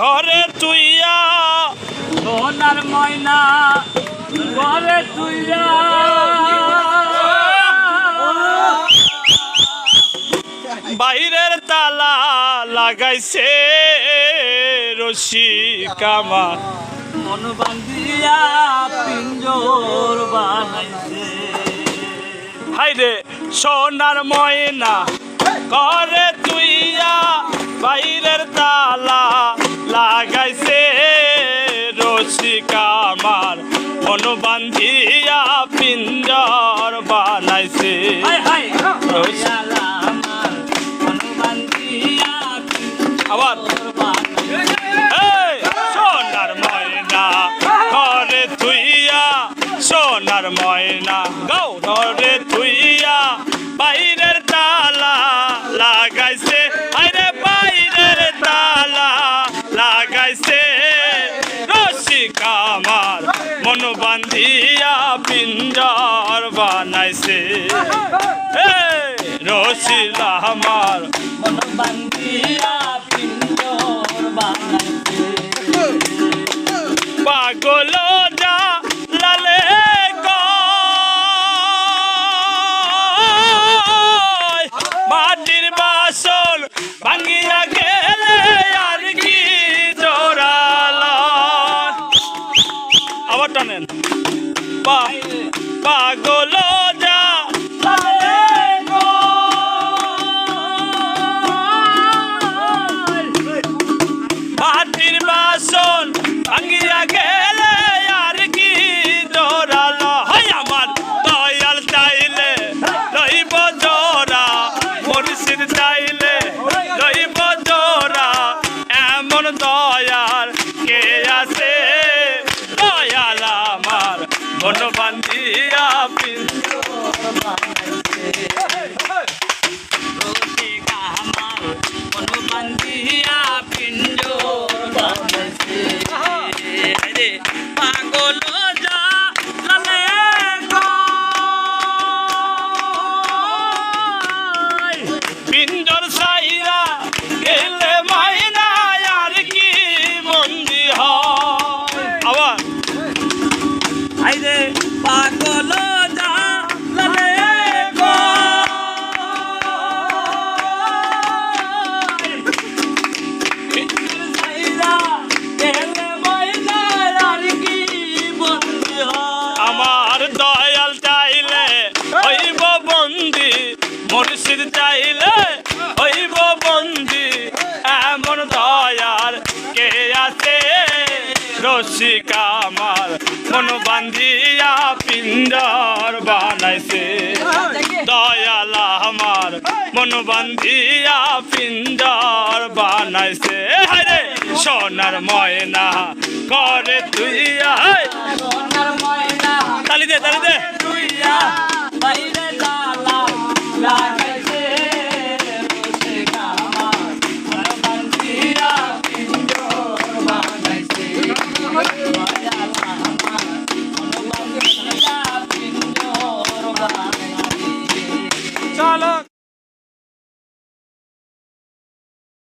ঘরে তুইয়া সোনার ময়না ঘরে তুইয়া বাইরের তালা লাগাইছে রসিক আমার মন বান্ধিয়া পিঞ্জর বানাইছে হাইরে সোনার ময়না ঘরে তুইয়া বাইরের তালা লাগাইছে রসিক আমার মন বান্ধিয়া পিঞ্জর বানাইছে রসিয়ালা আমার মন বান্ধিয়া আবার এই সোনার ময়না ঘরে তুইয়া সোনার ময়না গাও ঘরে তুইয়া বাইরের তালা লাগাইছে আরে বাইরের তালা লাগাইছে রসিক আমার মন বান্ধিয়া পিঞ্জর বানাইছে রসিলা আমার মন বান্ধিয়া পিঞ্জর বানাইছে পাগল যা লালে কয় মাটির বাসন ভাঙিয়া গেলে আর কি জোড়াল আবার টানেন পাগল যা মাটির বাসন ভাঙিয়া গেলে আর কি জোড়ালো হয় আমার দয়াল চাইলে রইব জোড়া মুর্শিদ চাইলে রইব জোড়া এমন দয়াল কে আছে দয়াল আমার মন বান্ধিয়া পিঞ্জর বানাইছে রসিক আমার মন বান্ধিয়া পিঞ্জর বানাইছে রে পাগল যা লালে কয় পিঞ্জর সাইরা গেলে মাইনা আর কি বন্দি হয় আবার আইরে পাগল যা লালে কয় পিঞ্জর সাইরা গেলে মাইনা আর কি বন্দি হয় আমার দয়াল চাইলে হইব বন্দি মুর্শিদ চাইলে হইব বন্দি এমন দয়াল কে আছে রসিক আমার মন বান্ধিয়া পিঞ্জর বানাইছে দয়াল আমার মন বান্ধিয়া পিঞ্জর বানাইছে হায়রে সোনার ময়না করে তুইয়া সোনার ময়না তালি দে